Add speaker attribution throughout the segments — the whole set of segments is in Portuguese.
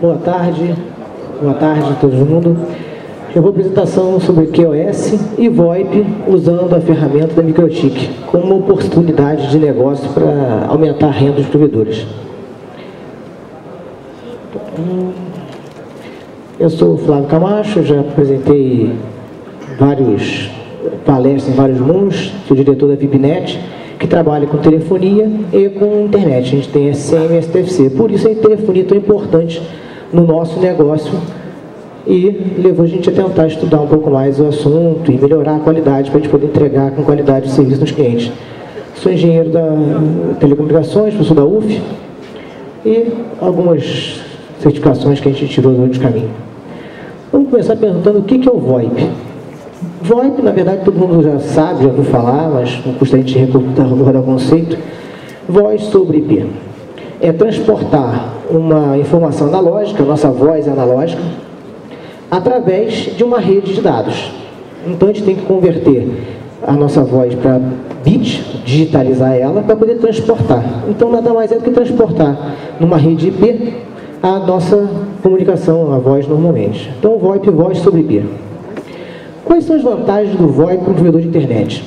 Speaker 1: Boa tarde a todo mundo. Eu vou apresentação sobre QoS e VoIP usando a ferramenta da Microtik como uma oportunidade de negócio para aumentar a renda dos provedores. Eu sou o Flávio Camacho, já apresentei várias palestras em vários mundos, sou diretor da VIPNet, que trabalha com telefonia e com internet. A gente tem SCM e STFC, por isso a telefonia é tão importante no nosso negócio e levou a gente a tentar estudar um pouco mais o assunto e melhorar a qualidade para a gente poder entregar com qualidade de serviço nos clientes. Sou engenheiro da telecomunicações, professor da UF e algumas certificações que a gente tirou durante o caminho. Vamos começar perguntando o que é o VoIP. VoIP, na verdade, todo mundo já sabe, já ouviu falar, mas não custa a gente recordar o conceito. Voz sobre IP. É transportar uma informação analógica, a nossa voz é analógica, através de uma rede de dados. Então, a gente tem que converter a nossa voz para bit, digitalizar ela, para poder transportar. Então, nada mais é do que transportar numa rede IP a nossa comunicação, a voz normalmente. Então, VoIP, voz sobre IP. Quais são as vantagens do VoIP para o provedor de internet?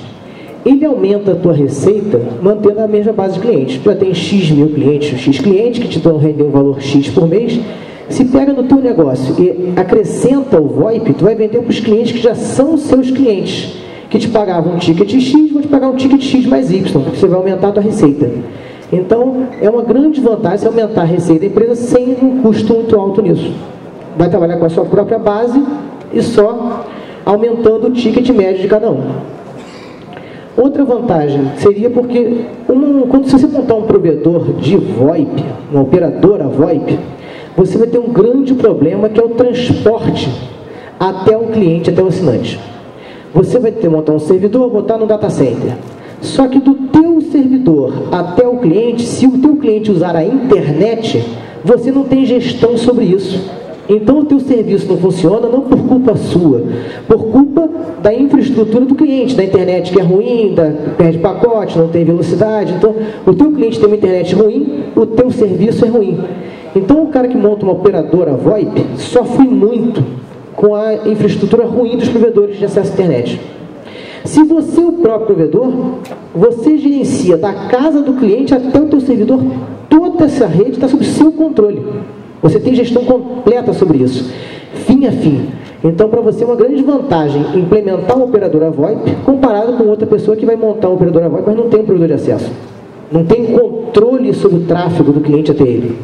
Speaker 1: Ele aumenta a tua receita mantendo a mesma base de clientes. Tu já tem X mil clientes, X clientes que te dão render um valor X por mês. Se pega no teu negócio e acrescenta o VoIP, tu vai vender para os clientes que já são seus clientes, que te pagavam um ticket X, vão te pagar um ticket X mais Y, porque você vai aumentar a tua receita. Então, é uma grande vantagem você aumentar a receita da empresa sem um custo muito alto nisso. Vai trabalhar com a sua própria base e só aumentando o ticket médio de cada um. Outra vantagem seria porque, se você montar um provedor de VoIP, uma operadora VoIP, você vai ter um grande problema que é o transporte até o cliente, até o assinante. Você vai ter que montar um servidor, botar no data center. Só que do teu servidor até o cliente, se o teu cliente usar a internet, você não tem gestão sobre isso. Então o teu serviço não funciona não por culpa sua, por culpa da infraestrutura do cliente, da internet que é ruim, perde pacote, não tem velocidade. Então o teu cliente tem uma internet ruim, o teu serviço é ruim. Então o cara que monta uma operadora VoIP sofre muito com a infraestrutura ruim dos provedores de acesso à internet. Se você é o próprio provedor, você gerencia da casa do cliente até o teu servidor, toda essa rede está sob seu controle. Você tem gestão completa sobre isso, fim a fim. Então, para você é uma grande vantagem implementar uma operadora VoIP comparado com outra pessoa que vai montar uma operadora VoIP, mas não tem um provedor de acesso. Não tem controle sobre o tráfego do cliente até ele.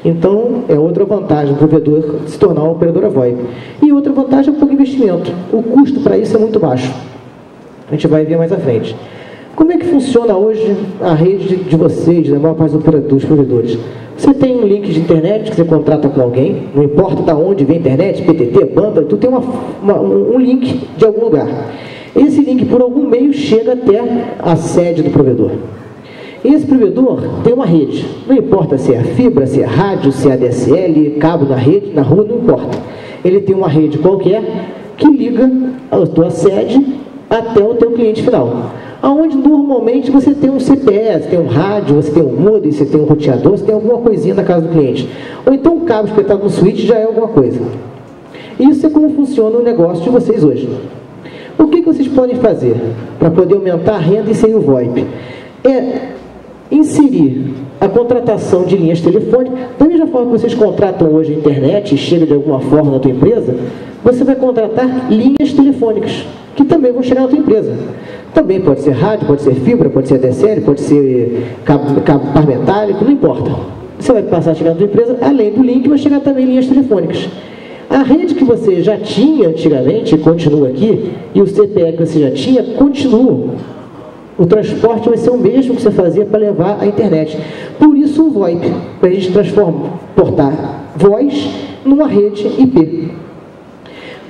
Speaker 1: Então, é outra vantagem do provedor se tornar uma operadora VoIP. E outra vantagem é o pouco investimento. O custo para isso é muito baixo. A gente vai ver mais à frente. Como é que funciona hoje a rede de vocês, da maior parte dos provedores? Você tem um link de internet que você contrata com alguém, não importa de onde vem a internet, PTT, banda, tu tem um link de algum lugar. Esse link, por algum meio, chega até a sede do provedor. Esse provedor tem uma rede, não importa se é fibra, se é rádio, se é ADSL, cabo na rede, na rua, não importa. Ele tem uma rede qualquer que liga a tua sede até o teu cliente final. Onde normalmente você tem um CPE, você tem um rádio, você tem um modem, você tem um roteador, você tem alguma coisinha na casa do cliente. Ou então um cabo espetado no switch já é alguma coisa. Isso é como funciona o negócio de vocês hoje. O que vocês podem fazer para poder aumentar a renda e inserir o VoIP? É inserir a contratação de linhas telefônicas. Da mesma forma que vocês contratam hoje a internet e chega de alguma forma na tua empresa, você vai contratar linhas telefônicas, que também vão chegar na tua empresa. Também pode ser rádio, pode ser fibra, pode ser ADSL, pode ser cabo par metálico, não importa. Você vai passar a chegar na tua empresa, além do link, vai chegar também linhas telefônicas. A rede que você já tinha antigamente, continua aqui, e o CPE que você já tinha, continua. O transporte vai ser o mesmo que você fazia para levar a internet. Por isso o VoIP, para a gente transportar voz numa rede IP.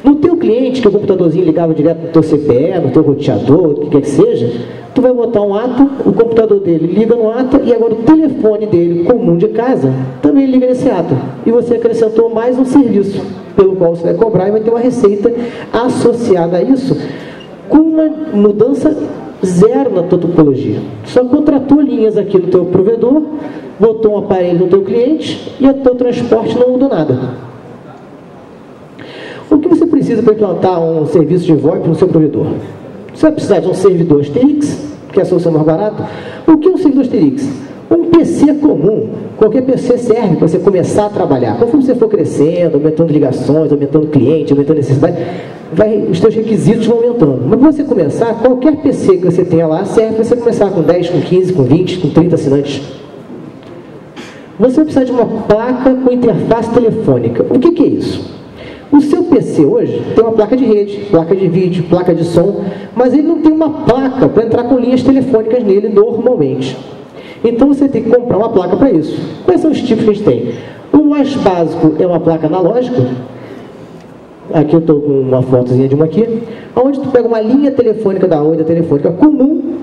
Speaker 1: No teu cliente, que o computadorzinho ligava direto no teu CPE, no teu roteador, o que quer que seja, tu vai botar um ato, o computador dele liga no ato e agora o telefone dele, comum de casa, também liga nesse ato. E você acrescentou mais um serviço, pelo qual você vai cobrar e vai ter uma receita associada a isso, com uma mudança zero na tua topologia. Só contratou linhas aqui no teu provedor, botou um aparelho no teu cliente e o teu transporte não mudou nada. O que você precisa para implantar um serviço de VoIP no seu provedor? Você vai precisar de um servidor Asterix, que é a solução mais barata. O que é um servidor Asterix? Um PC comum. Qualquer PC serve para você começar a trabalhar. Conforme você for crescendo, aumentando ligações, aumentando cliente, aumentando necessidade, os seus requisitos vão aumentando. Mas para você começar, qualquer PC que você tenha lá serve para você começar com 10, com 15, com 20, com 30 assinantes. Você vai precisar de uma placa com interface telefônica. O que é isso? O seu PC hoje tem uma placa de rede, placa de vídeo, placa de som, mas ele não tem uma placa para entrar com linhas telefônicas nele normalmente. Então você tem que comprar uma placa para isso. Quais são os tipos que a gente tem? O mais básico é uma placa analógica. Aqui eu estou com uma fotozinha de uma aqui, onde tu pega uma linha telefônica da Oi, da telefônica comum,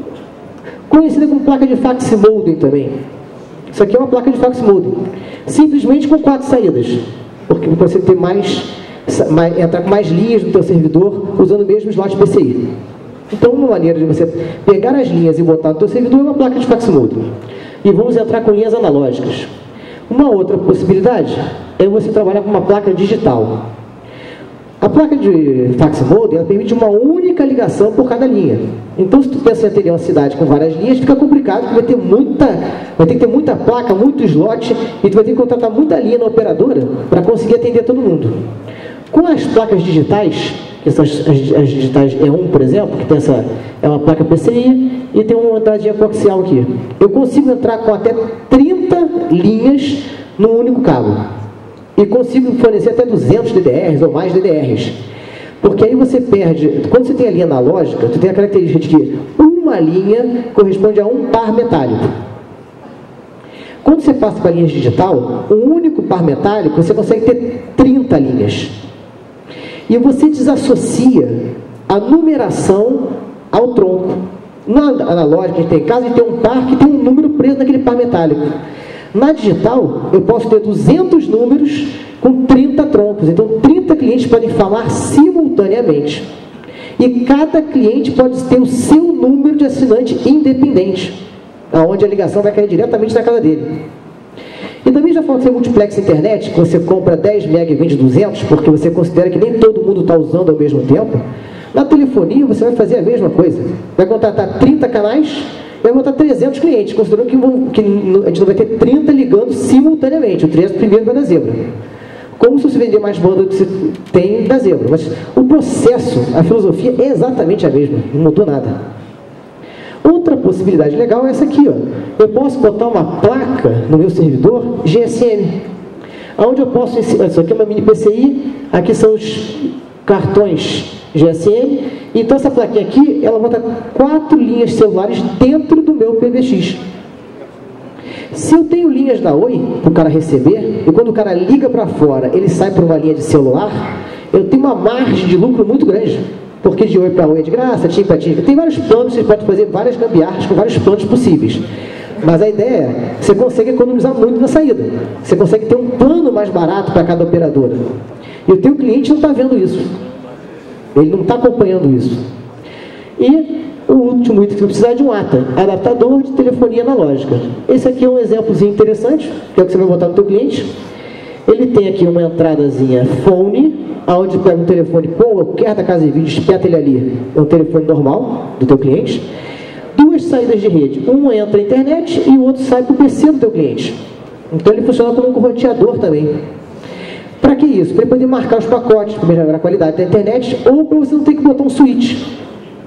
Speaker 1: conhecida como placa de fax modem também. Isso aqui é uma placa de fax modem, simplesmente com 4 saídas, porque você tem entrar com mais linhas no teu servidor usando o mesmo slot PCI. Então, uma maneira de você pegar as linhas e botar no teu servidor é uma placa de fax modem. E vamos entrar com linhas analógicas. Uma outra possibilidade é você trabalhar com uma placa digital. A placa de fax modem, ela permite uma única ligação por cada linha. Então, se tu pensa em atender uma cidade com várias linhas, fica complicado, porque vai ter que ter muita placa, muito slot, e tu vai ter que contratar muita linha na operadora para conseguir atender todo mundo. Com as placas digitais, que são as digitais E1, por exemplo, que tem é uma placa PCI e tem uma entradinha coaxial aqui. Eu consigo entrar com até 30 linhas num único cabo. E consigo fornecer até 200 DDRs ou mais DDRs. Porque aí você perde, quando você tem a linha analógica, você tem a característica de que uma linha corresponde a um par metálico. Quando você passa para a linha digital, um único par metálico, você consegue ter 30 linhas. E você desassocia a numeração ao tronco. Na analógica, a gente tem caso de ter um par que tem um número preso naquele par metálico. Na digital, eu posso ter 200 números com 30 troncos. Então, 30 clientes podem falar simultaneamente. E cada cliente pode ter o seu número de assinante independente, onde a ligação vai cair diretamente na casa dele. E também já falou que você multiplex internet, que você compra 10 MB e vende 200, porque você considera que nem todo mundo está usando ao mesmo tempo. Na telefonia, você vai fazer a mesma coisa. Vai contratar 30 canais, vai botar 300 clientes, considerando que a gente não vai ter 30 ligando simultaneamente. O 300 primeiro vai da zebra. Como se você vender mais banda do que você tem da zebra. Mas o processo, a filosofia é exatamente a mesma, não mudou nada. Outra possibilidade legal é essa aqui, ó. Eu posso botar uma placa no meu servidor GSM, onde eu posso, isso aqui é uma mini PCI, aqui são os cartões GSM, então essa plaquinha aqui, ela bota 4 linhas celulares dentro do meu PBX. Se eu tenho linhas da Oi, para o cara receber, e quando o cara liga para fora, ele sai por uma linha de celular, eu tenho uma margem de lucro muito grande. Porque de Oi para Oi é de graça, TIM para TIM. Tem vários planos, você pode fazer várias gambiarras com vários planos possíveis. Mas a ideia é, você consegue economizar muito na saída. Você consegue ter um plano mais barato para cada operadora. E o teu cliente não está vendo isso. Ele não está acompanhando isso. E o último item que você precisa é de um ATA, adaptador de telefonia analógica. Esse aqui é um exemplozinho interessante, que é o que você vai botar no teu cliente. Ele tem aqui uma entradazinha phone, onde pega um telefone qualquer da casa de vídeo, espeta ele ali. É um telefone normal do teu cliente. 2 saídas de rede. Um entra na internet e o outro sai para o PC do teu cliente. Então ele funciona como um roteador também. Para que isso? Para ele poder marcar os pacotes, para melhorar a qualidade da internet, ou para você não ter que botar um switch.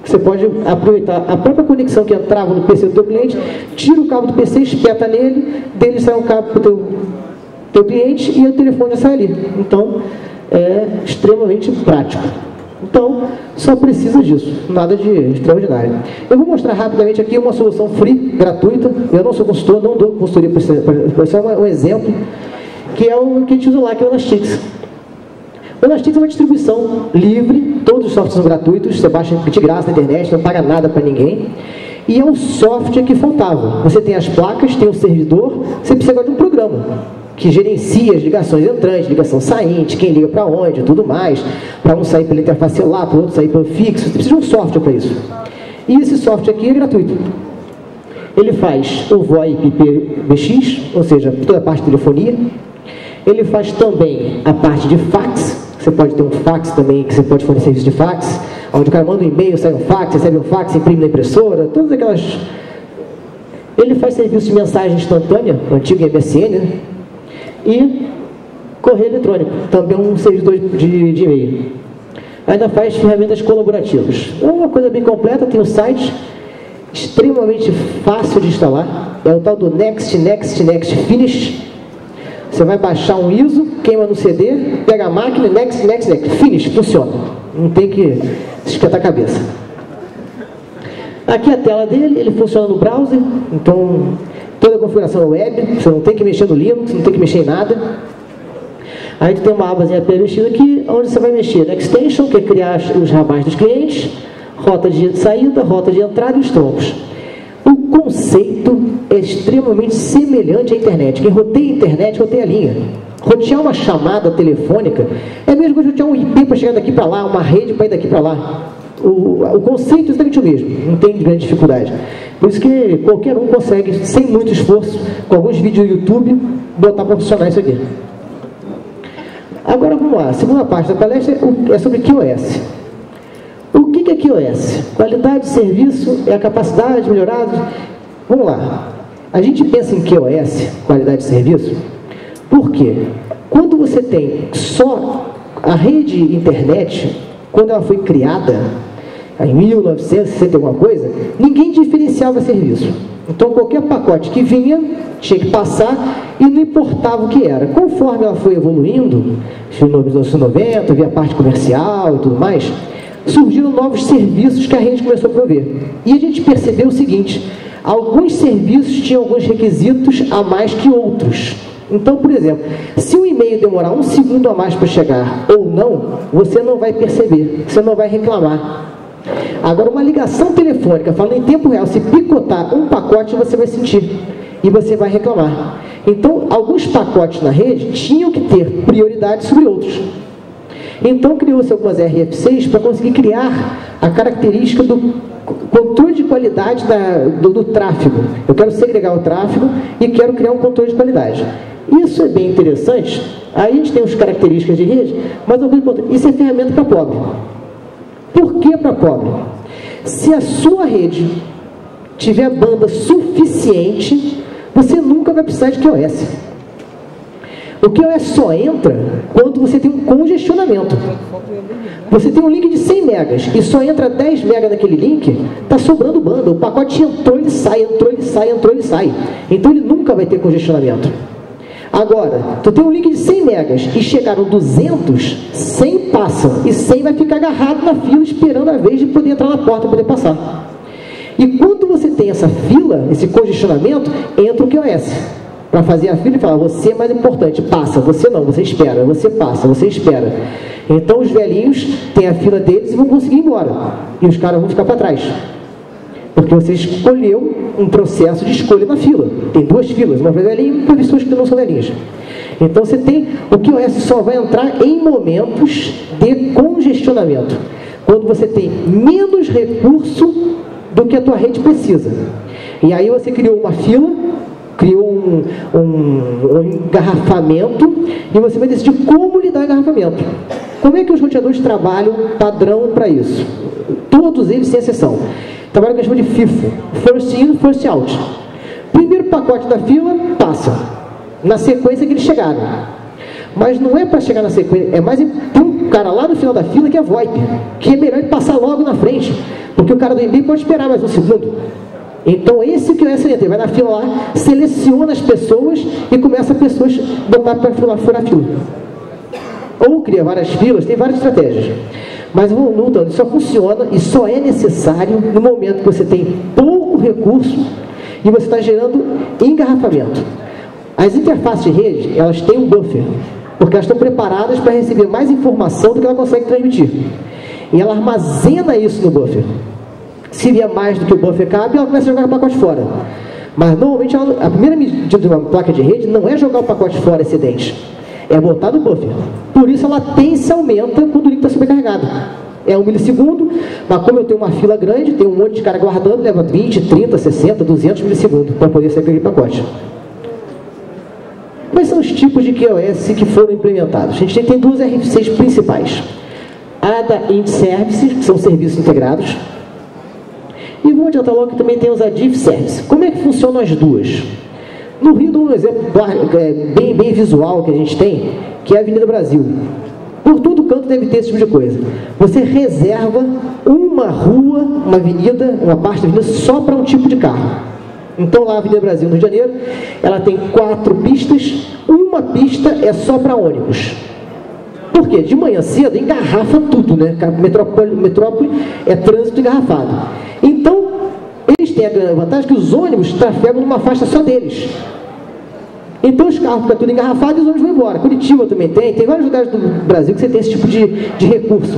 Speaker 1: Você pode aproveitar a própria conexão que entrava no PC do teu cliente, tira o cabo do PC, espeta nele, dele sai um cabo para o teu cliente e o telefone já sai ali. Então, é extremamente prático. Então, só precisa disso, nada de extraordinário. Eu vou mostrar rapidamente aqui uma solução free, gratuita. Eu não sou consultor, não dou consultoria para isso, é um exemplo, que é o que a gente usa lá, que é o Elastix. O Elastix é uma distribuição livre, todos os softwares são gratuitos, você baixa de graça na internet, não paga nada para ninguém. E é um software que faltava. Você tem as placas, tem o servidor, você precisa agora de um programa que gerencia as ligações entrantes, ligação sainte, quem liga para onde, tudo mais, para um sair pela interface celular, para o outro sair pelo fixo, você precisa de um software para isso. E esse software aqui é gratuito. Ele faz o VoIP PBX, ou seja, toda a parte de telefonia. Ele faz também a parte de fax. Você pode ter um fax também, que você pode fornecer serviço de fax, onde o cara manda um e-mail, sai um fax, recebe um fax, imprime na impressora, todas aquelas... Ele faz serviço de mensagem instantânea, o antigo MSN, né? E correio eletrônico, também um servidor de e-mail. Ainda faz ferramentas colaborativas. É uma coisa bem completa, tem um site extremamente fácil de instalar, é o tal do Next Finish. Você vai baixar um ISO, queima no CD, pega a máquina, next, finish, funciona. Não tem que esquentar a cabeça. Aqui a tela dele, ele funciona no browser, então toda a configuração é web, você não tem que mexer no Linux, não tem que mexer em nada. Aí tu tem uma abazinha pré-mexida aqui, onde você vai mexer na extension, que é criar os rabais dos clientes, rota de saída, rota de entrada e os troncos. O conceito é extremamente semelhante à internet. Quem roteia a internet, roteia a linha. Rotear uma chamada telefônica é mesmo que rotear um IP para chegar daqui para lá, uma rede para ir daqui para lá. O conceito é exatamente o mesmo, não tem grande dificuldade. Por isso que qualquer um consegue, sem muito esforço, com alguns vídeos do YouTube, botar para funcionar isso aqui. Agora vamos lá, a segunda parte da palestra é sobre QoS. O que é QoS? Qualidade de serviço é a capacidade melhorada. Vamos lá. A gente pensa em QoS, qualidade de serviço, porque quando você tem só a rede internet, quando ela foi criada, em 1960 alguma coisa, ninguém diferenciava serviço. Então qualquer pacote que vinha, tinha que passar e não importava o que era. Conforme ela foi evoluindo, nos anos 90, havia a parte comercial e tudo mais, surgiram novos serviços que a rede começou a prover. E a gente percebeu o seguinte, alguns serviços tinham alguns requisitos a mais que outros. Então, por exemplo, se o e-mail demorar 1 segundo a mais para chegar ou não, você não vai perceber, você não vai reclamar. Agora, uma ligação telefônica, falando em tempo real, se picotar um pacote, você vai sentir e você vai reclamar. Então, alguns pacotes na rede tinham que ter prioridade sobre outros. Então, criou-se algumas RFCs para conseguir criar a característica do controle de qualidade do tráfego. Eu quero segregar o tráfego e quero criar um controle de qualidade. Isso é bem interessante. Aí a gente tem as características de rede, mas isso é ferramenta para pobre. Por que para pobre? Se a sua rede tiver banda suficiente, você nunca vai precisar de QoS. O QoS só entra quando você tem um congestionamento. Você tem um link de 100 megas e só entra 10 megas naquele link, está sobrando banda. O pacote entrou, ele sai, entrou, ele sai, entrou, ele sai. Então ele nunca vai ter congestionamento. Agora, tu tem um link de 100 megas e chegaram 200, 100 passam e 100 vai ficar agarrado na fila esperando a vez de poder entrar na porta e poder passar. E quando você tem essa fila, esse congestionamento, entra o QoS para fazer a fila e falar, você é mais importante, passa, você não, você espera, você passa, você espera. Então os velhinhos têm a fila deles e vão conseguir ir embora. E os caras vão ficar para trás. Porque você escolheu um processo de escolha na fila. Tem 2 filas, uma para velhinho e uma para pessoas que não são velhinhas. Então você tem, o QoS só vai entrar em momentos de congestionamento. Quando você tem menos recurso do que a tua rede precisa. E aí você criou uma fila, criou um engarrafamento e você vai decidir como lidar com o engarrafamento. Como é que os roteadores trabalham padrão para isso? Todos eles, sem exceção, trabalham com a chama de FIFO, First In, First Out. Primeiro pacote da fila, passa, na sequência que eles chegaram. Mas não é para chegar na sequência, é mais tem um cara lá no final da fila que é VoIP, que é melhor ele passar logo na frente, porque o cara do e-mail pode esperar mais um segundo. Então esse que é essa letra, ele vai na fila lá, seleciona as pessoas e começa a pessoas botar para furar a fila. Ou cria várias filas, tem várias estratégias. Mas voltando, isso só funciona e só é necessário no momento que você tem pouco recurso e você está gerando engarrafamento. As interfaces de rede, elas têm um buffer, porque elas estão preparadas para receber mais informação do que ela consegue transmitir. E ela armazena isso no buffer. Se vier mais do que o buffer cabe, ela começa a jogar o pacote fora. Mas normalmente a primeira medida de uma placa de rede não é jogar o pacote fora excedente, é botar no buffer. Por isso a latência aumenta quando o link está sobrecarregado. É 1 milissegundo, mas como eu tenho uma fila grande, tem um monte de cara guardando, leva 20, 30, 60, 200 milissegundos para poder sair aquele pacote. Quais são os tipos de QoS que foram implementados? A gente tem duas RFCs principais. A da Int Services, que são serviços integrados. E vou adiantar logo que também tem os Div Service. Como é que funcionam as duas? No Rio, um exemplo bem visual que a gente tem, que é a Avenida Brasil. Por todo canto deve ter esse tipo de coisa. Você reserva uma rua, uma avenida, uma parte da avenida só para um tipo de carro. Então lá a Avenida Brasil, no Rio de Janeiro, ela tem 4 pistas, uma pista é só para ônibus. Por quê? De manhã cedo engarrafa tudo, né? Metrópole é trânsito engarrafado. Então, eles têm a grande vantagem que os ônibus trafegam numa faixa só deles. Então os carros ficam tudo engarrafados e os ônibus vão embora. Curitiba também tem vários lugares do Brasil que você tem esse tipo de recurso.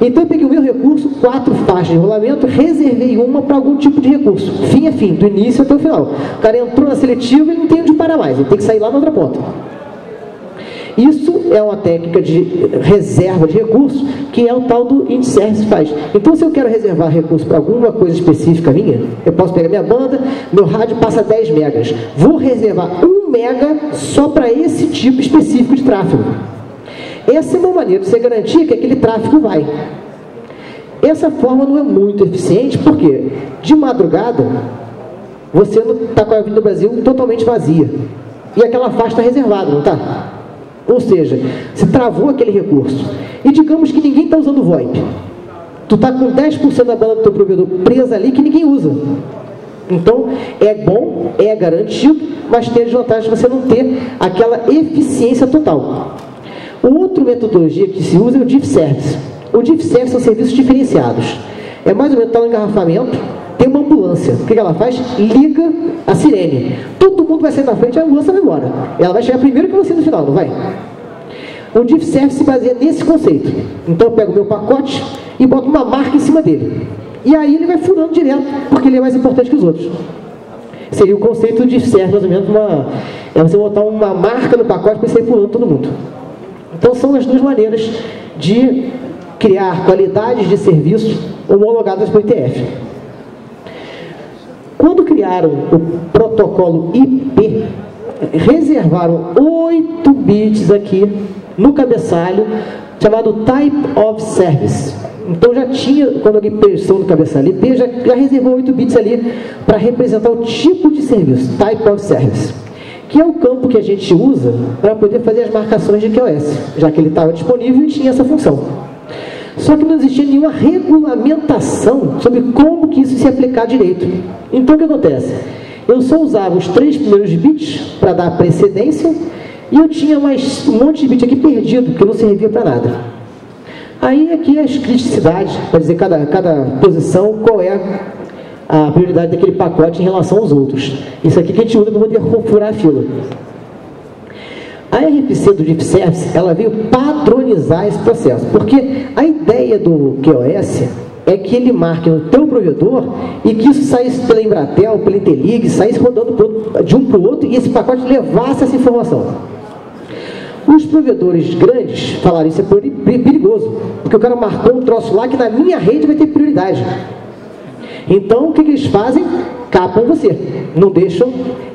Speaker 1: Então eu peguei o meu recurso, 4 faixas de rolamento, reservei uma para algum tipo de recurso. Fim a fim, do início até o final. O cara entrou na seletiva e não tem onde parar mais, ele tem que sair lá na outra ponta. Isso é uma técnica de reserva de recursos, que é o tal do Int Service faz. Então, se eu quero reservar recurso para alguma coisa específica minha, eu posso pegar minha banda, meu rádio passa 10 megas. Vou reservar 1 mega só para esse tipo específico de tráfego. Essa é uma maneira de você garantir que aquele tráfego vai. Essa forma não é muito eficiente, porque de madrugada, você não está com a Avenida Brasil totalmente vazia. E aquela faixa está reservada, não está? Ou seja, se travou aquele recurso. E digamos que ninguém está usando VoIP. Tu está com 10% da banda do teu provedor presa ali que ninguém usa. Então, é bom, é garantido, mas tem a desvantagem de você não ter aquela eficiência total. Outra metodologia que se usa é o Div Service. O Div Service são serviços diferenciados. É mais ou menos tal engarrafamento, tem uma ambulância. O que ela faz? Liga a sirene. Todo mundo vai sair da frente e a ambulância vai embora. Ela vai chegar primeiro que você no final, não vai? O Div Service se baseia nesse conceito. Então eu pego o meu pacote e boto uma marca em cima dele. E aí ele vai furando direto, porque ele é mais importante que os outros. Seria o conceito do Div Service, mais ou menos, é você botar uma marca no pacote para sair furando todo mundo. Então são as duas maneiras de criar qualidades de serviço homologadas para o IETF. Quando criaram o protocolo IP, reservaram 8 bits aqui no cabeçalho, chamado Type of Service. Então já tinha, quando alguém pensou no cabeçalho IP, já reservou 8 bits ali para representar o tipo de serviço, Type of Service, que é o campo que a gente usa para poder fazer as marcações de QoS, já que ele estava disponível e tinha essa função. Só que não existia nenhuma regulamentação sobre como que isso se aplicar direito. Então o que acontece? Eu só usava os 3 primeiros bits para dar precedência e eu tinha mais um monte de bit aqui perdido, que não servia para nada. Aí aqui as criticidades, para dizer cada posição, qual é a prioridade daquele pacote em relação aos outros. Isso aqui que a gente usa para poder furar a fila. A RFC do Div Service, ela veio padronizar esse processo, porque a ideia do QoS é que ele marque no teu provedor e que isso saísse pela Embratel, pela Interlig, saísse rodando de um para o outro e esse pacote levasse essa informação. Os provedores grandes falaram, isso é perigoso, porque o cara marcou um troço lá que na minha rede vai ter prioridade. Então, o que eles fazem? Capam você. Não deixam.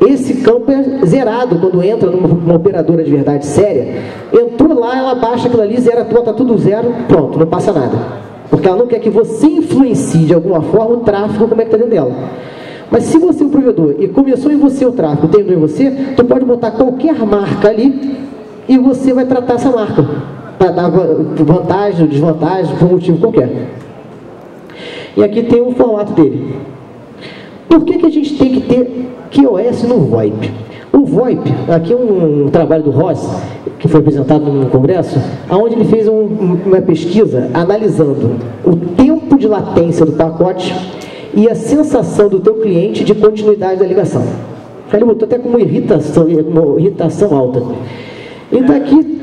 Speaker 1: Esse campo é zerado quando entra numa operadora de verdade séria. Entrou lá, ela baixa aquilo ali, zera, bota tudo zero, pronto, não passa nada. Porque ela não quer que você influencie de alguma forma o tráfego, como é que está dentro dela. Mas se você é um provedor e começou em você o tráfego, terminou em você, tu pode botar qualquer marca ali e você vai tratar essa marca para dar vantagem ou desvantagem por um motivo qualquer. E aqui tem o formato dele. Por que a gente tem que ter QoS no VoIP? O VoIP, aqui é um trabalho do Ross, que foi apresentado no congresso, onde ele fez uma pesquisa analisando o tempo de latência do pacote e a sensação do teu cliente de continuidade da ligação. Ele botou até como irritação alta. Então aqui,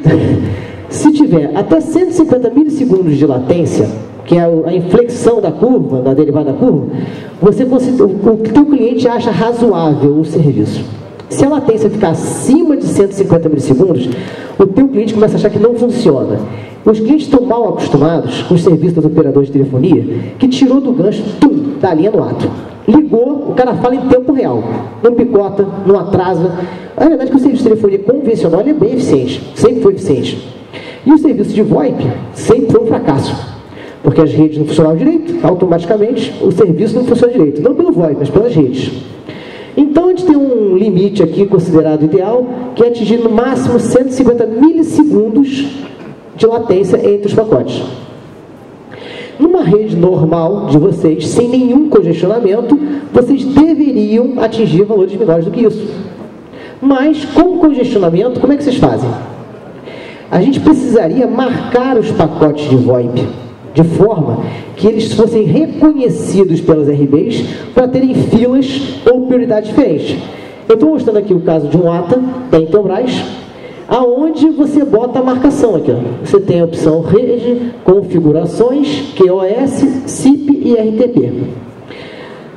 Speaker 1: se tiver até 150 milissegundos de latência, que é a inflexão da curva, da derivada da curva, o teu cliente acha razoável o serviço. Se a latência ficar acima de 150 milissegundos, o teu cliente começa a achar que não funciona. Os clientes estão mal acostumados com os serviços dos operadores de telefonia, que tirou do gancho, da linha no ato. Ligou, o cara fala em tempo real. Não picota, não atrasa. A verdade é que o serviço de telefonia convencional é bem eficiente, sempre foi eficiente. E o serviço de VoIP sempre foi um fracasso, porque as redes não funcionavam direito, automaticamente o serviço não funciona direito, não pelo VoIP, mas pelas redes. Então a gente tem um limite aqui considerado ideal, que é atingir no máximo 150 milissegundos de latência entre os pacotes. Numa rede normal de vocês, sem nenhum congestionamento, vocês deveriam atingir valores menores do que isso. Mas, com congestionamento, como é que vocês fazem? A gente precisaria marcar os pacotes de VoIP de forma que eles fossem reconhecidos pelas RBs para terem filas ou prioridades diferentes. Eu estou mostrando aqui o caso de um ATA da Intelbras, aonde você bota a marcação aqui. Ó. Você tem a opção rede, configurações, QoS, SIP e RTP.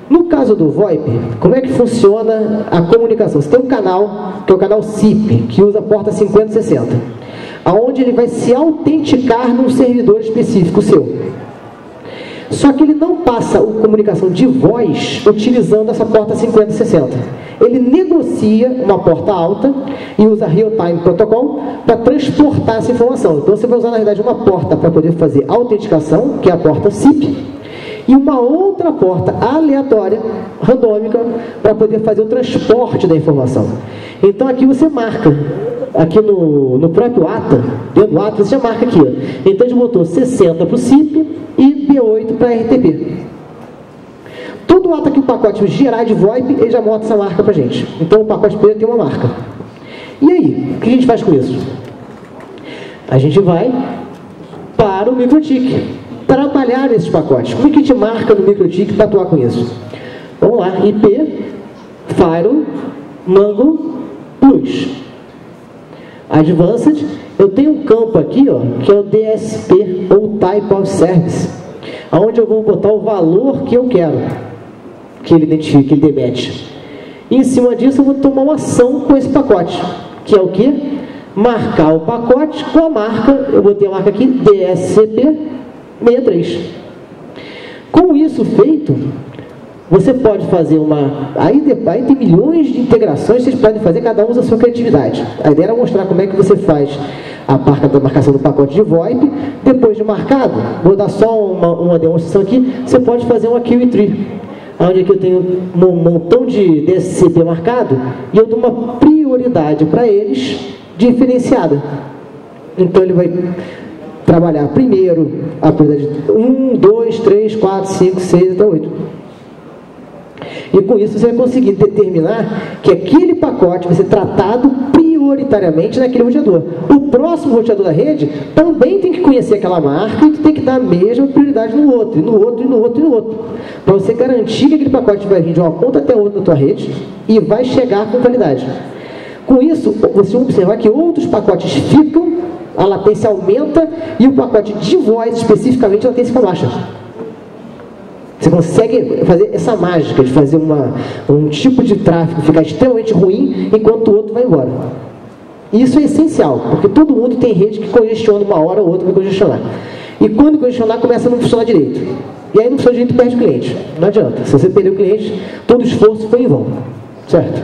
Speaker 1: No caso do VoIP, como é que funciona a comunicação? Você tem um canal, que é o canal SIP, que usa a porta 5060, aonde ele vai se autenticar num servidor específico seu. Só que ele não passa a comunicação de voz utilizando essa porta 5060. Ele negocia uma porta alta e usa Real-Time Protocol para transportar essa informação. Então você vai usar, na verdade, uma porta para poder fazer autenticação, que é a porta SIP, e uma outra porta aleatória, randômica, para poder fazer o transporte da informação. Então aqui você marca, aqui no próprio ATA, dentro do ATA, você já marca aqui. Ó. Então a gente botou 60 para o SIP e B8 para RTP. Todo ATA que o pacote gerar de VoIP, ele já mostra essa marca para a gente. Então o pacote preto tem uma marca. E aí, o que a gente faz com isso? A gente vai para o MikroTik, trabalhar nesses pacotes. Como é que a gente marca no MikroTik para atuar com isso? Vamos lá, IP, Firewall, Mango, Plus. Advanced, eu tenho um campo aqui, ó, que é o DSP, ou Type of Service, onde eu vou botar o valor que eu quero que ele identifique, que ele demete. E em cima disso eu vou tomar uma ação com esse pacote, que é o quê? Marcar o pacote com a marca, eu botei a marca aqui, DSCP63. Com isso feito, você pode fazer uma... Aí tem milhões de integrações que vocês podem fazer, cada um usa a sua criatividade. A ideia era mostrar como é que você faz a marcação do pacote de VoIP. Depois de marcado, vou dar só uma demonstração aqui, você pode fazer uma queue tree, onde aqui eu tenho um montão de DSCP marcado, e eu dou uma prioridade para eles diferenciada. Então ele vai trabalhar primeiro a prioridade de 1, 2, 3, 4, 5, 6 até 8. E com isso você vai conseguir determinar que aquele pacote vai ser tratado prioritariamente naquele roteador. O próximo roteador da rede também tem que conhecer aquela marca e tem que dar a mesma prioridade no outro, e no outro, e no outro, e no outro. Para você garantir que aquele pacote vai vir de uma ponta até outra na tua rede e vai chegar com qualidade. Com isso, você vai observar que outros pacotes ficam, a latência aumenta, e o pacote de voz, especificamente, a latência fica baixa. Você consegue fazer essa mágica de fazer um tipo de tráfego ficar extremamente ruim, enquanto o outro vai embora. E isso é essencial, porque todo mundo tem rede que congestiona uma hora ou outra, vai congestionar. E quando congestionar, começa a não funcionar direito. E aí não funciona direito, perde o cliente. Não adianta. Se você perder o cliente, todo o esforço foi em vão. Certo?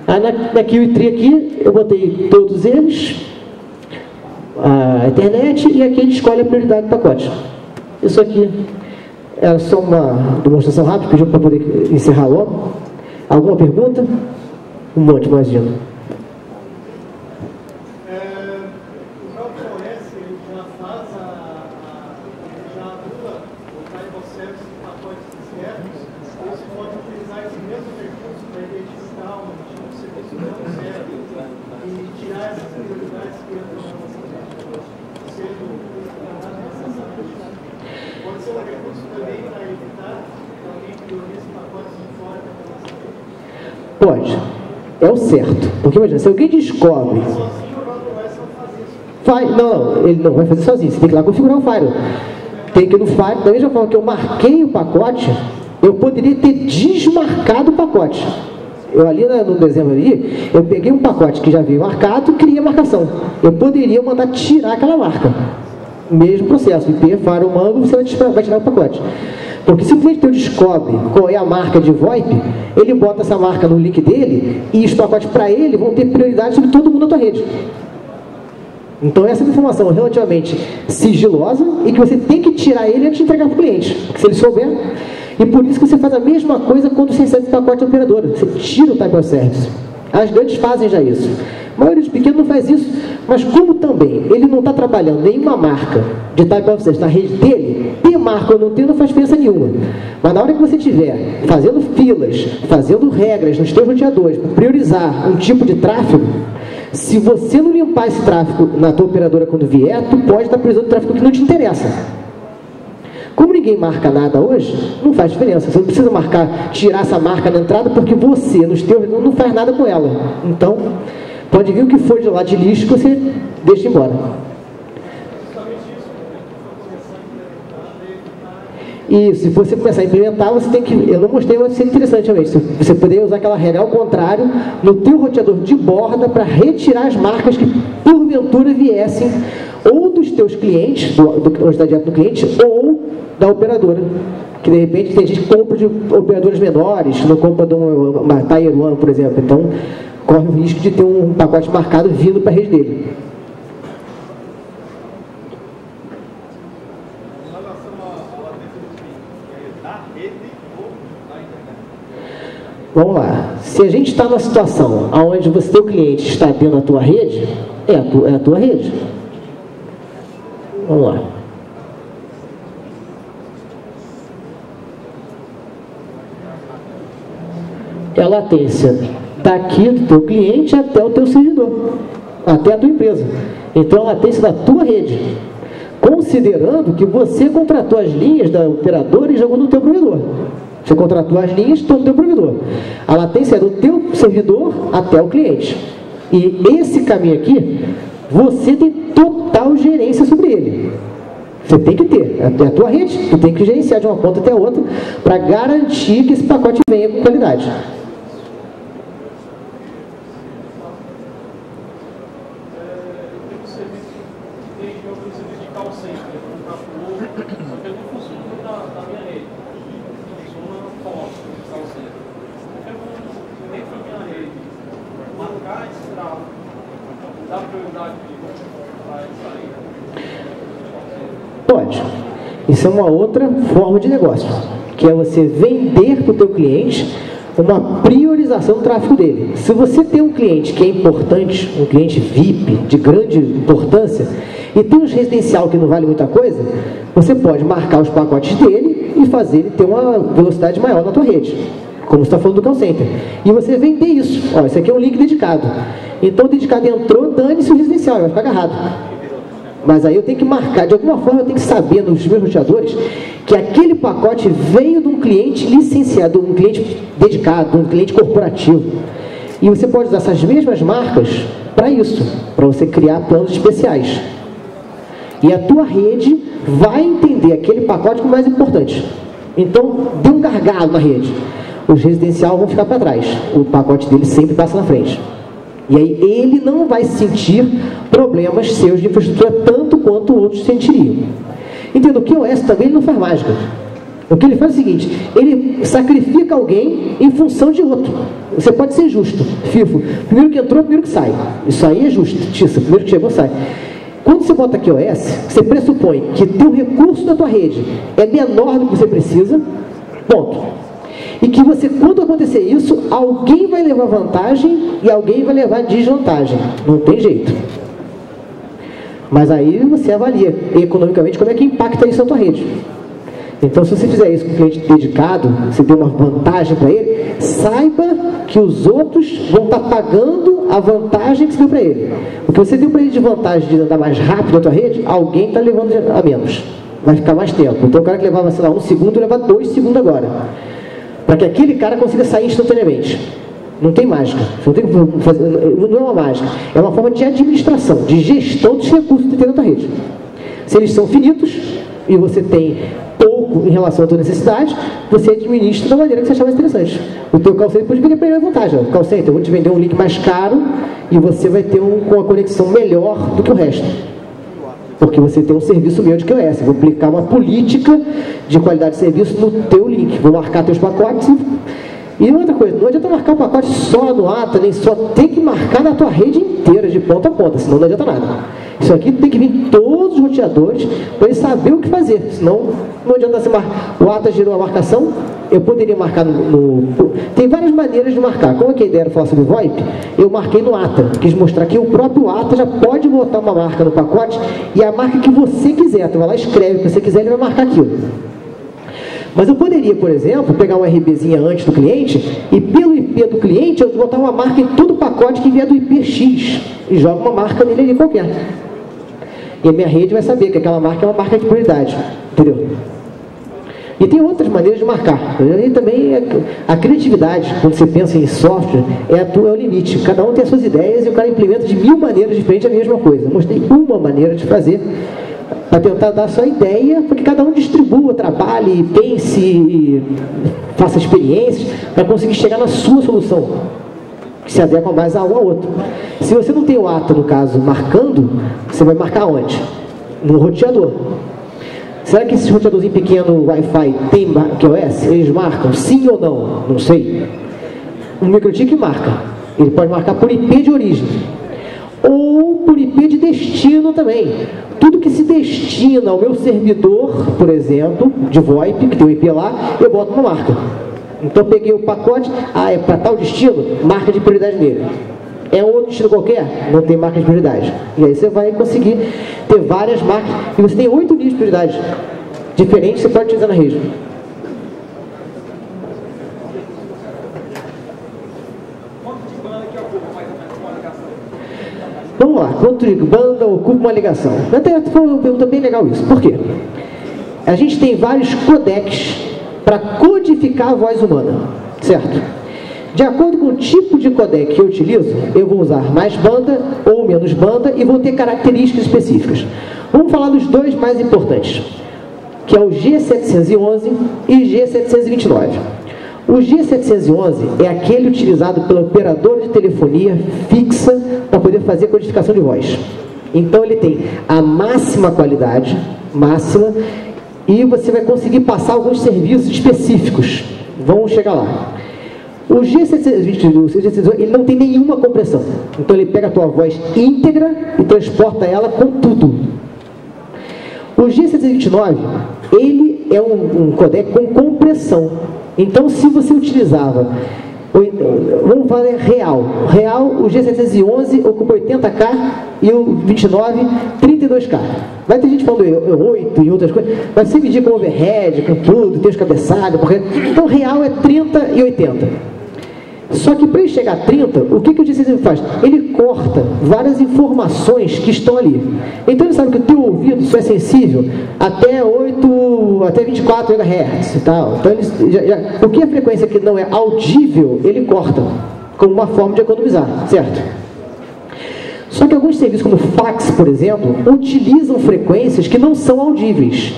Speaker 1: Aí na queue tree aqui, eu botei todos eles, a internet, e aqui a gente escolhe a prioridade do pacote. Isso aqui era só uma demonstração rápida, pediu para poder encerrar logo. Alguma pergunta? Um monte, imagina.
Speaker 2: O próprio OS ele já faz já anula o type of service de pacotes externos. Você pode utilizar esse mesmo recurso para identificar um tipo de serviço não certo e tirar essas prioridades que entram na nossa rede, sendo necessário. Pode ser um recurso também para evitar que alguém priorize pacotes de fora da nossa rede?
Speaker 1: Pode. É o certo. Porque imagina, se alguém descobre... Não, ele não vai fazer sozinho. Você tem que ir lá configurar o firewall. Tem que ir no firewall. Da mesma forma que eu marquei o pacote, eu poderia ter desmarcado o pacote. Eu ali no desenho ali, eu peguei um pacote que já veio marcado e criei a marcação. Eu poderia mandar tirar aquela marca. Mesmo processo, IP, firewall, você vai tirar o pacote. Porque se o cliente teu descobre qual é a marca de VoIP, ele bota essa marca no link dele e os pacotes para ele vão ter prioridade sobre todo mundo na tua rede. Então essa é uma informação relativamente sigilosa e que você tem que tirar ele antes de entregar para o cliente, se ele souber. E por isso que você faz a mesma coisa quando você recebe o pacote da operadora. Você tira o type of service. As grandes fazem já isso. A maioria dos pequenos não faz isso, mas como também ele não está trabalhando nenhuma marca de type of service na rede dele, ter marca ou não ter não faz diferença nenhuma. Mas na hora que você estiver fazendo filas, fazendo regras nos teus roteadores para priorizar um tipo de tráfego, se você não limpar esse tráfego na tua operadora quando vier, tu pode estar priorizando tráfego que não te interessa. Como ninguém marca nada hoje, não faz diferença. Você não precisa tirar essa marca na entrada, porque você, nos teus, não faz nada com ela. Então, pode vir o que for de lá de lixo que você deixa embora. E se você começar a implementar, você tem que... Eu não mostrei, mas seria interessante também. Você poderia usar aquela regra ao contrário no teu roteador de borda para retirar as marcas que, porventura, viessem ou dos teus clientes, onde está direto do cliente, ou da operadora. Que, de repente, tem gente que compra de operadoras menores, não compra de uma Tier 1, por exemplo. Então, corre o risco de ter um pacote marcado vindo para a rede dele. Vamos lá. Se a gente está numa situação onde o teu cliente está dentro da tua rede, é a tua rede. Vamos lá. É a latência daqui do teu cliente até o teu servidor, até a tua empresa. Então, é a latência da tua rede. Considerando que você contratou as linhas da operadora e jogou no teu provedor. Você contratou as linhas, estão no teu provedor. A latência é do teu servidor até o cliente. E esse caminho aqui, você tem total gerência sobre ele. Você tem que ter. É a tua rede. Tu tem que gerenciar de uma ponta até a outra para garantir que esse pacote venha com qualidade. Pode. Isso é uma outra forma de negócio, que é você vender para o teu cliente uma priorização do tráfego dele. Se você tem um cliente que é importante, um cliente VIP, de grande importância, e tem um residencial que não vale muita coisa, você pode marcar os pacotes dele e fazer ele ter uma velocidade maior na tua rede, como você está falando do call center. E você vender isso. Ó, isso aqui é um link dedicado. Então o dedicado entrou, dane-se o residencial, vai ficar agarrado. Mas aí eu tenho que marcar, de alguma forma eu tenho que saber nos meus roteadores que aquele pacote veio de um cliente licenciado, um cliente dedicado, um cliente corporativo. E você pode usar essas mesmas marcas para isso, para você criar planos especiais. E a tua rede vai entender aquele pacote como mais importante. Então, dê um gargalo na rede. Os residenciais vão ficar para trás. O pacote dele sempre passa na frente. E aí ele não vai sentir problemas seus de infraestrutura tanto quanto outros sentiriam. Entenda, o QoS também não faz mágica. O que ele faz é o seguinte, ele sacrifica alguém em função de outro. Você pode ser justo. FIFO, primeiro que entrou, primeiro que sai. Isso aí é justiça, primeiro que chegou, sai. Quando você bota QoS, você pressupõe que teu recurso da tua rede é menor do que você precisa, ponto. E que você, quando acontecer isso, alguém vai levar vantagem e alguém vai levar desvantagem. Não tem jeito. Mas aí você avalia economicamente como é que impacta isso na tua rede. Então, se você fizer isso com um cliente dedicado, você deu uma vantagem para ele, saiba que os outros vão estar pagando a vantagem que você deu para ele. O que você deu para ele de vantagem de andar mais rápido na tua rede, alguém está levando a menos. Vai ficar mais tempo. Então, o cara que levava, sei lá, 1 segundo, leva 2 segundos agora. Para que aquele cara consiga sair instantaneamente. Não tem mágica. Não é uma mágica. É uma forma de administração, de gestão dos recursos que tem na tua rede. Se eles são finitos, e você tem pouco em relação à tua necessidade, você administra da maneira que você achar mais interessante. O teu call center pode vender para ele a vantagem. O call center, eu vou te vender um link mais caro e você vai ter uma conexão melhor do que o resto. Porque você tem um serviço meu de QoS. Vou aplicar uma política de qualidade de serviço no teu link. Vou marcar teus pacotes. E outra coisa, não adianta marcar o pacote só no ATA, nem só, tem que marcar na tua rede inteira, de ponta a ponta, senão não adianta nada. Isso aqui tem que vir todos os roteadores para eles saberem o que fazer, senão não adianta você marcar. O ATA gerou a marcação, eu poderia marcar Tem várias maneiras de marcar. Como é que a ideia era falar sobre VoIP? Eu marquei no ATA, quis mostrar que o próprio ATA já pode botar uma marca no pacote e a marca que você quiser, tu vai lá, escreve o que você quiser, ele vai marcar aquilo. Mas eu poderia, por exemplo, pegar uma RBzinha antes do cliente e pelo IP do cliente eu botar uma marca em todo o pacote que vier do IP X e jogo uma marca nele ali qualquer. E a minha rede vai saber que aquela marca é uma marca de prioridade, entendeu? E tem outras maneiras de marcar. E também a criatividade, quando você pensa em software, é o limite. Cada um tem as suas ideias e o cara implementa de 1000 maneiras diferentes a mesma coisa. Eu mostrei uma maneira de fazer para tentar dar a sua ideia, porque cada um distribua, trabalhe, pense, faça experiências para conseguir chegar na sua solução, que se adequa mais a um ao outro. Se você não tem o ATA, no caso, marcando, você vai marcar onde? No roteador. Será que esse roteadorzinho pequeno Wi-Fi tem QoS? Eles marcam? Sim ou não? Não sei. O MikroTik marca. Ele pode marcar por IP de origem. Ou por IP de destino também. Tudo que se destina ao meu servidor, por exemplo, de VoIP, que tem o IP lá, eu boto uma marca. Então peguei o pacote, é para tal destino, marca de prioridade nele. É outro destino qualquer, não tem marca de prioridade. E aí você vai conseguir ter várias marcas, e você tem 8 níveis de prioridade diferentes que você pode utilizar na rede. Vamos lá, quanto de banda ocupa uma ligação? Até foi uma pergunta bem legal isso. Por quê? A gente tem vários codecs para codificar a voz humana, certo? De acordo com o tipo de codec que eu utilizo, eu vou usar mais banda ou menos banda e vou ter características específicas. Vamos falar dos dois mais importantes, que é o G711 e G729. O G711 é aquele utilizado pelo operador de telefonia fixa para poder fazer codificação de voz. Então ele tem a máxima qualidade, máxima, e você vai conseguir passar alguns serviços específicos. Vamos chegar lá. O G711 ele não tem nenhuma compressão. Então ele pega a tua voz íntegra e transporta ela com tudo. O G729, ele é um codec com compressão. Então, se você utilizava, vamos falar real, o G711 ocupa 80K e o 29, 32K. Vai ter gente falando 8 e outras coisas, mas você medir com overhead, com tudo, tem os cabeçalhos, então real é 30 e 80. Só que para ele chegar a 30, o que o G711 faz? Ele corta várias informações que estão ali. Então ele sabe que o teu ouvido só é sensível até 24 MHz e tal. Então o que a frequência que não é audível, ele corta, como uma forma de economizar, certo? Só que alguns serviços como fax, por exemplo, utilizam frequências que não são audíveis.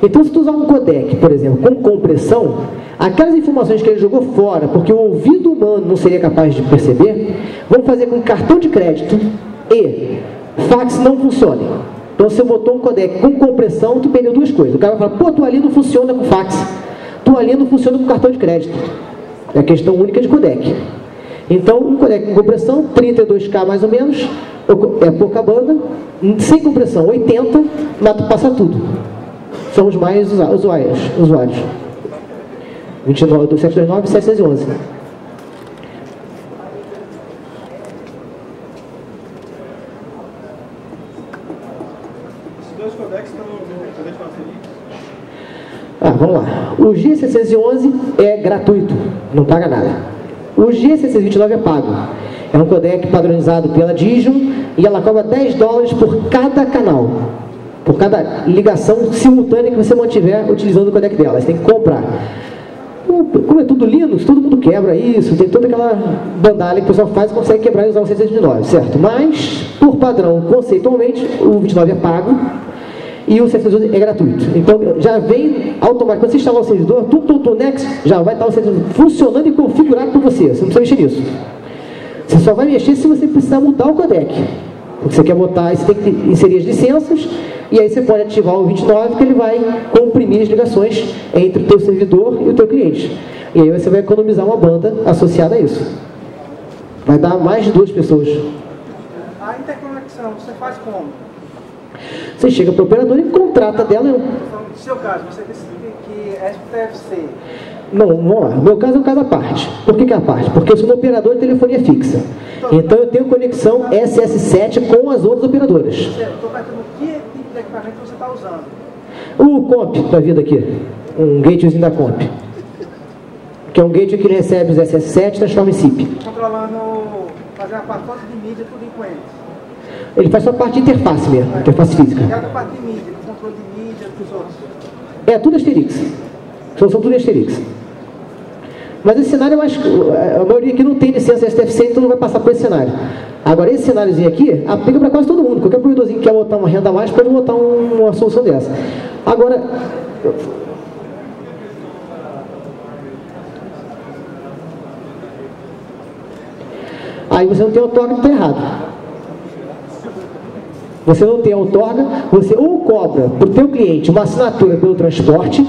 Speaker 1: Então se tu usar um codec, por exemplo, com compressão, aquelas informações que ele jogou fora, porque o ouvido humano não seria capaz de perceber, vão fazer com que cartão de crédito e fax não funcionem. Então, se você botou um codec com compressão, tu perdeu duas coisas. O cara vai falar, pô, tua ali não funciona com fax, tua ali não funciona com cartão de crédito. É a questão única de codec. Então, um codec com compressão, 32K mais ou menos, é pouca banda, sem compressão, 80, mas tu passa tudo. São os mais usuários. 29, 729 e 711.
Speaker 2: Esses dois codecs estão no poder de parceria?
Speaker 1: Vamos lá. O G711 é gratuito, não paga nada. O G729 é pago. É um codec padronizado pela Digium e ela cobra $10 por cada canal, por cada ligação simultânea que você mantiver utilizando o codec dela. Você tem que comprar. Como é tudo Linux, todo mundo quebra isso, tem toda aquela bandalha que o pessoal faz e consegue quebrar e usar o 629, certo? Mas, por padrão, conceitualmente, o 29 é pago e o servidor é gratuito. Então, já vem automaticamente, quando você instalar o servidor, tudo Next, já vai estar o servidor funcionando e configurado por você. Você não precisa mexer nisso. Você só vai mexer se você precisar mudar o codec. Porque você quer botar, você tem que inserir as licenças, e aí você pode ativar o 29, que ele vai comprimir as ligações entre o teu servidor e o teu cliente. E aí você vai economizar uma banda associada a isso. Vai dar mais de 2 pessoas.
Speaker 2: A interconexão, você faz como?
Speaker 1: Você chega para o operador e contrata dela.
Speaker 2: No seu caso, você disse que é STFC.
Speaker 1: Não, vamos lá. O meu caso é um caso à parte. Por que é à parte? Porque eu sou um operador de telefonia fixa. Então eu tenho conexão SS7 com as outras operadoras.
Speaker 2: Estou perguntando que tipo de equipamento você está usando.
Speaker 1: O Comp da vida aqui. Um gatewayzinho da Comp. Que é um gateway que ele recebe os SS7 e transforma em SIP.
Speaker 2: Controlando, fazer a parte toda de mídia, tudo em Quentis.
Speaker 1: Ele faz só a parte de interface mesmo, interface física.
Speaker 2: E a parte de mídia, do controle de mídia dos outros.
Speaker 1: É, tudo Asterix. São tudo Asterix. Mas esse cenário é mais... A maioria aqui não tem licença STFC, então não vai passar por esse cenário. Agora, esse cenáriozinho aqui, aplica para quase todo mundo. Qualquer provedorzinho que quer botar uma renda a mais, pode botar uma solução dessa. Agora... Aí você não tem outorga, está errado. Você não tem outorga, você ou cobra para o teu cliente uma assinatura pelo transporte,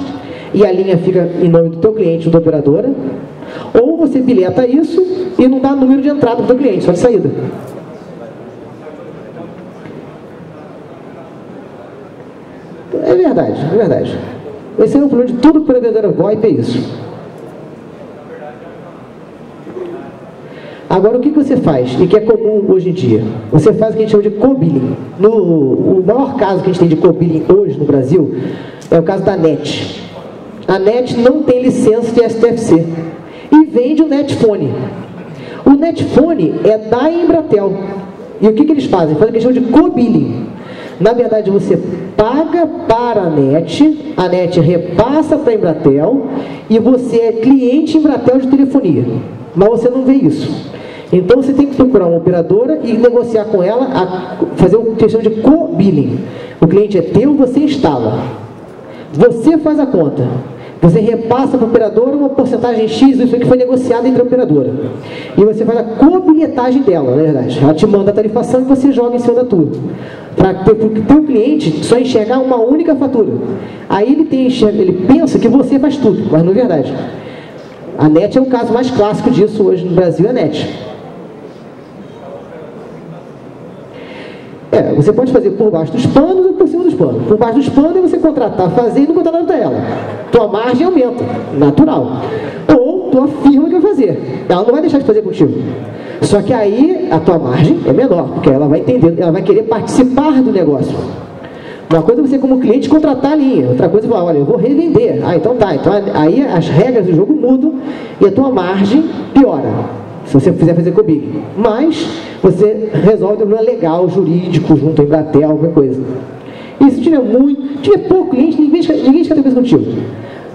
Speaker 1: e a linha fica em nome do teu cliente ou da operadora, ou você bilheta isso e não dá número de entrada para o teu cliente, só de saída. É verdade, é verdade. Esse é o problema de todo provedor VoIP, é isso. Agora, o que você faz, e que é comum hoje em dia? Você faz o que a gente chama de co-billing. O maior caso que a gente tem de co-billing hoje no Brasil é o caso da NET. A NET não tem licença de STFC e vende o Netphone. O Netphone é da Embratel. E o que eles fazem? Fazem o que a gente chama de co-billing. Na verdade, você paga para a NET repassa para a Embratel e você é cliente Embratel de telefonia. Mas você não vê isso. Então você tem que procurar uma operadora e negociar com ela, fazer o que chama de co-billing. O cliente é teu, você instala. Você faz a conta. Você repassa para a operadora uma porcentagem X disso que foi negociado entre a operadora. E você faz a co-bilhetagem dela, na verdade. Ela te manda a tarifação e você joga em cima da tua. Para o teu cliente só enxergar uma única fatura. Aí ele pensa que você faz tudo, mas não é verdade. A NET é o caso mais clássico disso hoje no Brasil, é a NET. Você pode fazer por baixo dos panos ou por cima dos panos. Por baixo dos panos é você contratar, fazer e não botar nada para ela. Tua margem aumenta, natural. Ou tua firma quer fazer. Ela não vai deixar de fazer contigo. Só que aí a tua margem é menor, porque ela vai entender, ela vai querer participar do negócio. Uma coisa é você como cliente contratar a linha, outra coisa é falar, olha, eu vou revender. Então tá, então aí as regras do jogo mudam e a tua margem piora. Se você quiser fazer co-billing. Mas você resolve o problema legal, jurídico, junto a Embratel, qualquer coisa. E se tiver pouco cliente, ninguém quer ter coisa contigo.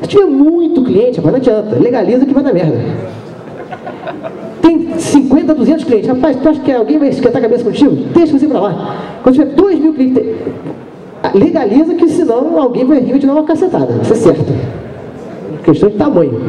Speaker 1: Se tiver muito cliente, rapaz, não adianta. Legaliza que vai dar merda. Tem 50, 200 clientes. Rapaz, tu acha que alguém vai esquentar a cabeça contigo? Deixa você pra lá. Quando tiver 2.000 clientes, legaliza que senão alguém vai vir e te dar uma cacetada. Isso é certo. Questão de tamanho.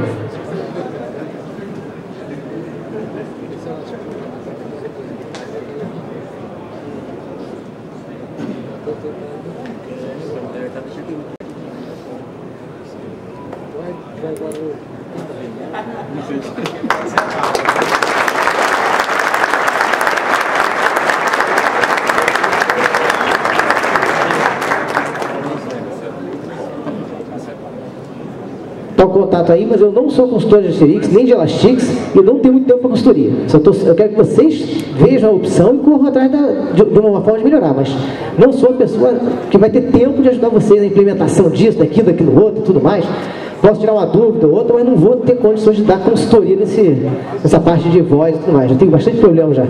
Speaker 1: Tá o contato aí, mas eu não sou consultor de Asterix, nem de Elastix, e não tenho muito tempo para consultoria. Eu quero que vocês vejam a opção e corram atrás de uma forma de melhorar, mas não sou a pessoa que vai ter tempo de ajudar vocês na implementação disso, daquilo outro e tudo mais. Posso tirar uma dúvida ou outra, mas não vou ter condições de dar consultoria nessa parte de voz e tudo mais. Já tenho bastante problema já.